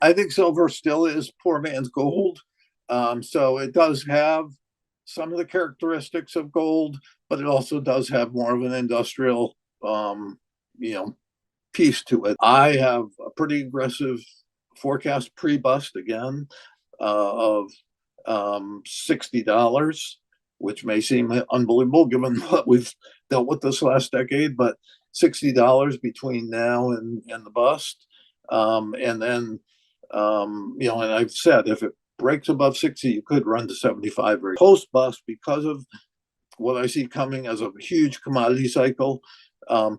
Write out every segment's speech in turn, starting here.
I think silver still is poor man's gold. So it does have some of the characteristics of gold, but it also does have more of an industrial, you know, piece to it. I have a pretty aggressive forecast pre-bust again of $60, which may seem unbelievable given what we've dealt with this last decade, but $60 between now and the bust. And then, and I've said if it breaks above 60, you could run to 75 or post bust because of what I see coming as a huge commodity cycle.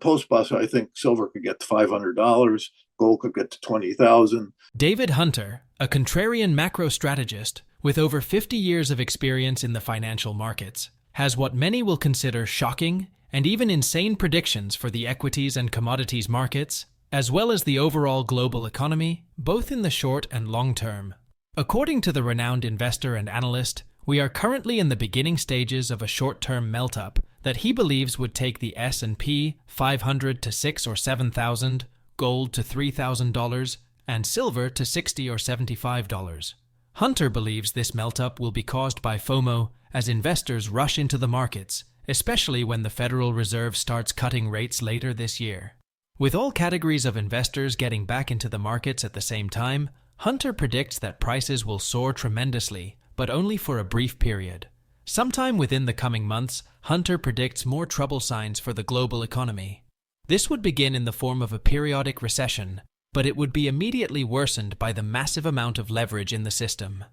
Post bust, I think silver could get to $500, gold could get to 20,000. David Hunter, a contrarian macro strategist with over 50 years of experience in the financial markets, has what many will consider shocking and even insane predictions for the equities and commodities markets, as well as the overall global economy, both in the short and long term. According to the renowned investor and analyst, we are currently in the beginning stages of a short-term melt-up that he believes would take the S&P 500 to 6,000 or 7,000, gold to $3,000, and silver to $60 or $75. Hunter believes this melt-up will be caused by FOMO as investors rush into the markets, especially when the Federal Reserve starts cutting rates later this year. With all categories of investors getting back into the markets at the same time, Hunter predicts that prices will soar tremendously, but only for a brief period. Sometime within the coming months, Hunter predicts more trouble signs for the global economy. This would begin in the form of a periodic recession, but it would be immediately worsened by the massive amount of leverage in the system.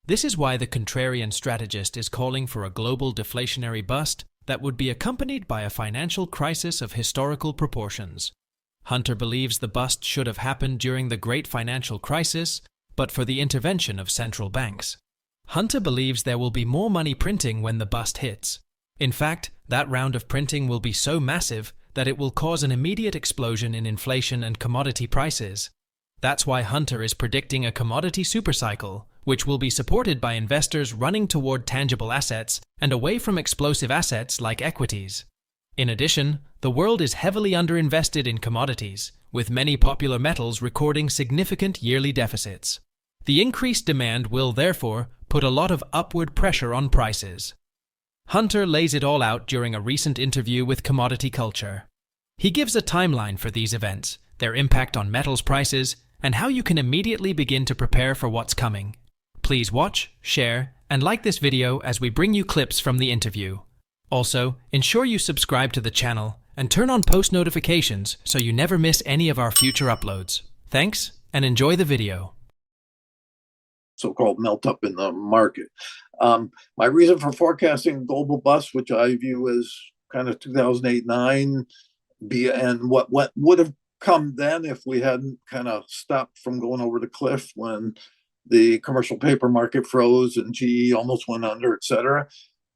This is why the contrarian strategist is calling for a global deflationary bust that would be accompanied by a financial crisis of historical proportions. Hunter believes the bust should have happened during the Great Financial Crisis, but for the intervention of central banks. Hunter believes there will be more money printing when the bust hits. In fact, that round of printing will be so massive that it will cause an immediate explosion in inflation and commodity prices. That's why Hunter is predicting a commodity supercycle, which will be supported by investors running toward tangible assets and away from explosive assets like equities. In addition, the world is heavily underinvested in commodities, with many popular metals recording significant yearly deficits. The increased demand will, therefore, put a lot of upward pressure on prices. Hunter lays it all out during a recent interview with Commodity Culture. He gives a timeline for these events, their impact on metals prices, and how you can immediately begin to prepare for what's coming. Please watch, share, and like this video as we bring you clips from the interview. Also, ensure you subscribe to the channel and turn on post notifications so you never miss any of our future uploads. Thanks, and enjoy the video. So-called melt up in the market. My reason for forecasting global bust, which I view as kind of 2008-9, and what would have come then if we hadn't kind of stopped from going over the cliff when the commercial paper market froze and GE almost went under, et cetera.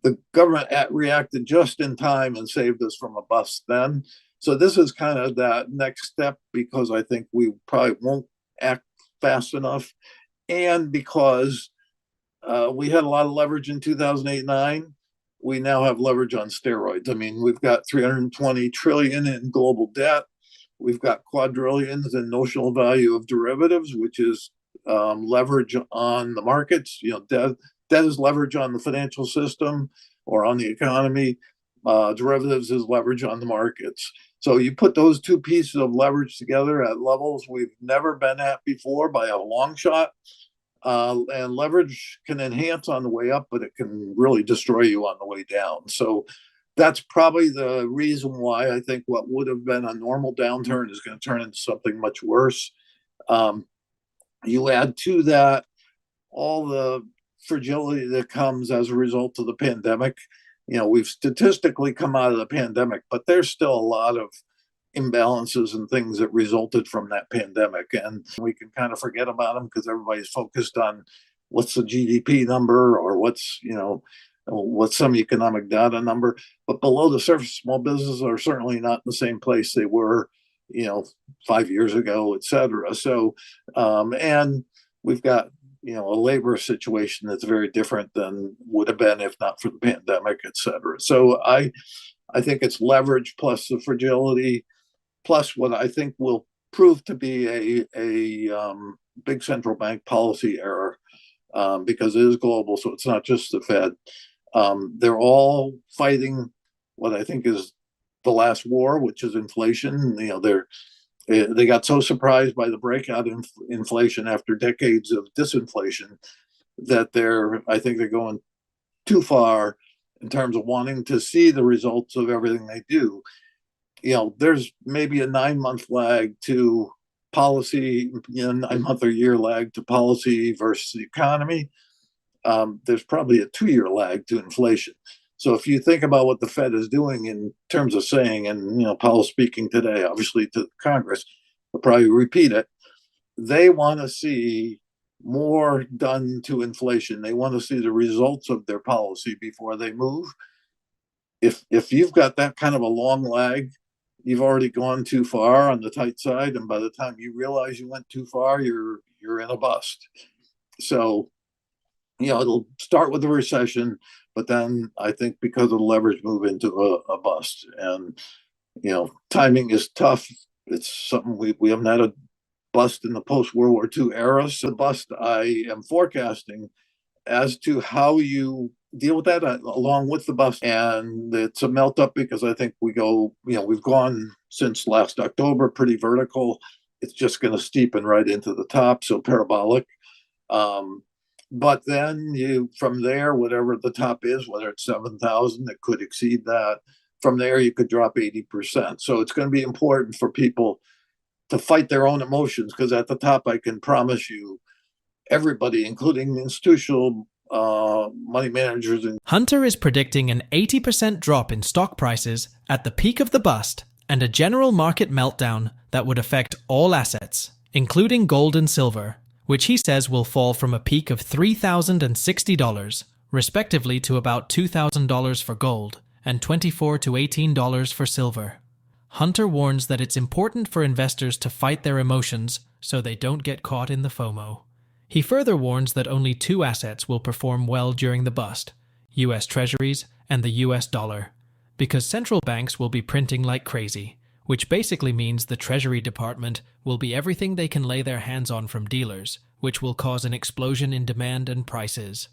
The government reacted just in time and saved us from a bust then. So this is kind of that next step because I think we probably won't act fast enough. And because we had a lot of leverage in 2008-9, we now have leverage on steroids. I mean, we've got 320 trillion in global debt. We've got quadrillions in notional value of derivatives, which is leverage on the markets. Debt is leverage on the financial system or on the economy. Derivatives is leverage on the markets. So you put those two pieces of leverage together at levels we've never been at before by a long shot. And leverage can enhance on the way up, but it can really destroy you on the way down. So that's probably the reason why I think what would have been a normal downturn is going to turn into something much worse. You add to that all the fragility that comes as a result of the pandemic. We've statistically come out of the pandemic, but there's still a lot of imbalances and things that resulted from that pandemic. And we can kind of forget about them because everybody's focused on what's the GDP number or what's some economic data number. But below the surface, small businesses are certainly not in the same place they were, 5 years ago, et cetera. So, and we've got, a labor situation that's very different than would have been if not for the pandemic, et cetera. So I think it's leverage plus the fragility, plus what I think will prove to be a big central bank policy error, because it is global, so it's not just the Fed. They're all fighting what I think is the last war, which is inflation. They got so surprised by the breakout in inflation after decades of disinflation that I think they're going too far in terms of wanting to see the results of everything they do. There's maybe a 9-month lag to policy, 9-month or year lag to policy versus the economy. There's probably a 2-year lag to inflation. So if you think about what the Fed is doing in terms of saying, and Powell's speaking today, obviously to Congress, will probably repeat it. They want to see more done to inflation. They want to see the results of their policy before they move. If you've got that kind of a long lag, you've already gone too far on the tight side, and by the time you realize you went too far, you're in a bust. So, it'll start with a recession, but then I think because of the leverage, move into a bust. And timing is tough. It's something we haven't had a bust in the post-World War II era. So the bust I am forecasting, as to how you deal with that along with the bust. And it's a melt up because I think we've gone since last October pretty vertical. It's just going to steepen right into the top, so parabolic. But then from there, whatever the top is, whether it's 7,000, it could exceed that. From there, you could drop 80%. So it's going to be important for people to fight their own emotions, because at the top, I can promise you, everybody, including institutional money managers. Hunter is predicting an 80% drop in stock prices at the peak of the bust and a general market meltdown that would affect all assets, including gold and silver, which he says will fall from a peak of $3,060, respectively, to about $2,000 for gold and $24 to $18 for silver. Hunter warns that it's important for investors to fight their emotions so they don't get caught in the FOMO. He further warns that only 2 assets will perform well during the bust: U.S. Treasuries and the U.S. dollar, because central banks will be printing like crazy, which basically means the Treasury Department will be everything they can lay their hands on from dealers, which will cause an explosion in demand and prices.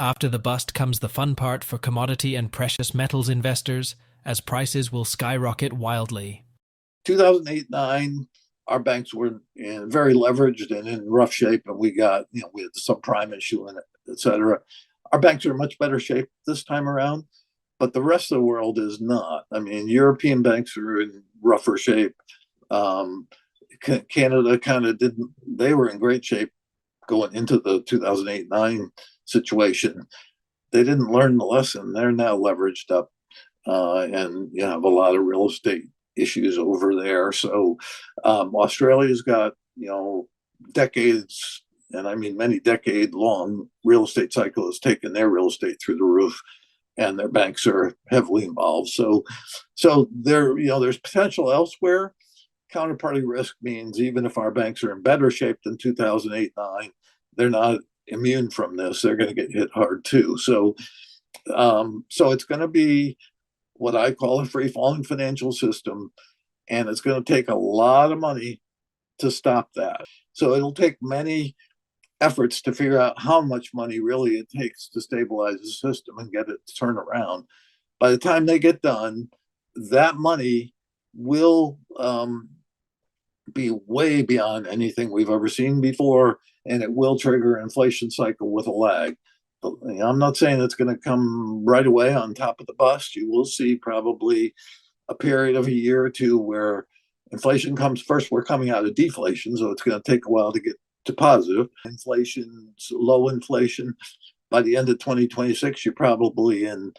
After the bust comes the fun part for commodity and precious metals investors, as prices will skyrocket wildly. 2008-9, our banks were very leveraged and in rough shape, and we had the subprime issue in it, et cetera. Our banks are in much better shape this time around, but the rest of the world is not. I mean, European banks are in rougher shape. Canada kind of didn't. They were in great shape going into the 2008-9 situation. They didn't learn the lesson. They're now leveraged up, and have a lot of real estate issues over there. So Australia's got decades, and I mean many decade long real estate cycle has taken their real estate through the roof, and their banks are heavily involved. So there's potential elsewhere. Counterparty risk means even if our banks are in better shape than 2008-9, they're not immune from this. They're going to get hit hard too. So it's going to be what I call a free-falling financial system, and it's going to take a lot of money to stop that. So it'll take many efforts to figure out how much money really it takes to stabilize the system and get it to turn around. By the time they get done, that money will be way beyond anything we've ever seen before, and it will trigger an inflation cycle with a lag. I'm not saying it's going to come right away on top of the bust. You will see probably a period of a year or two where inflation comes first. We're coming out of deflation, so it's going to take a while to get to positive. Inflation, low inflation. By the end of 2026, you're probably in,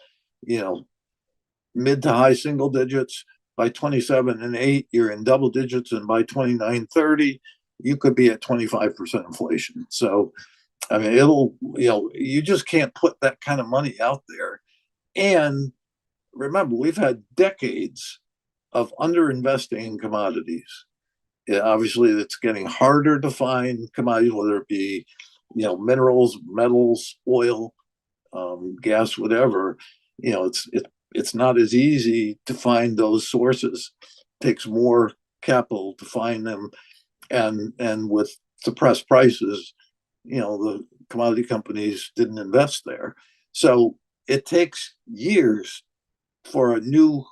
mid to high single digits. By 27 and 8, you're in double digits, and by 29-30, you could be at 25% inflation. So, I mean, you just can't put that kind of money out there. And remember, we've had decades of underinvesting in commodities. Obviously, it's getting harder to find commodities, whether it be, minerals, metals, oil, gas, whatever. It's not as easy to find those sources. It takes more capital to find them. And with suppressed prices, the commodity companies didn't invest there. So it takes years for a new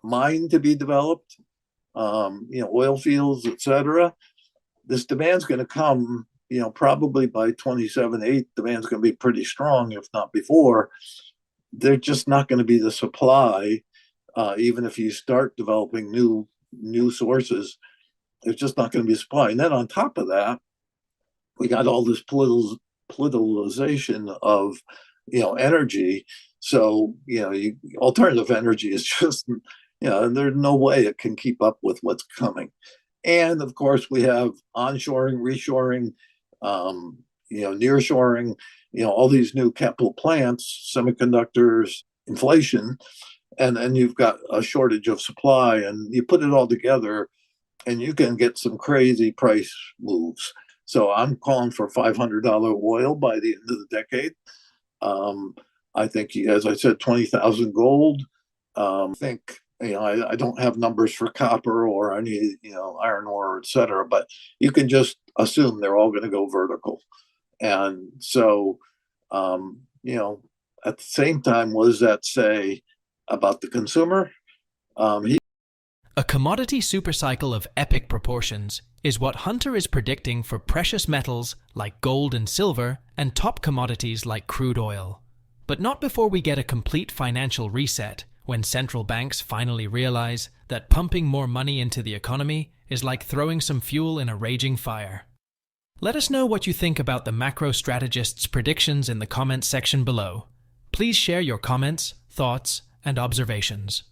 mine to be developed, oil fields, etc. This demand's going to come, probably by 27, 8, demand's going to be pretty strong, if not before. They're just not going to be the supply, even if you start developing new sources. There's just not going to be supply. And then on top of that, we got all this politicalization of energy. So alternative energy is just there's no way it can keep up with what's coming. And of course, we have onshoring, reshoring, nearshoring, all these new capital plants, semiconductors, inflation, and then you've got a shortage of supply, and you put it all together, and you can get some crazy price moves. So I'm calling for $500 oil by the end of the decade. I think, as I said, 20,000 gold. I think, I don't have numbers for copper or any, iron ore, et cetera, but you can just assume they're all going to go vertical. And so, at the same time, what does that say about the consumer? A commodity supercycle of epic proportions is what Hunter is predicting for precious metals like gold and silver and top commodities like crude oil. But not before we get a complete financial reset, when central banks finally realize that pumping more money into the economy is like throwing some fuel in a raging fire. Let us know what you think about the macro strategist's predictions in the comments section below. Please share your comments, thoughts, and observations.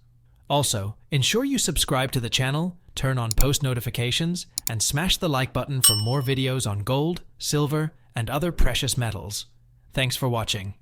Also, ensure you subscribe to the channel, turn on post notifications, and smash the like button for more videos on gold, silver, and other precious metals. Thanks for watching.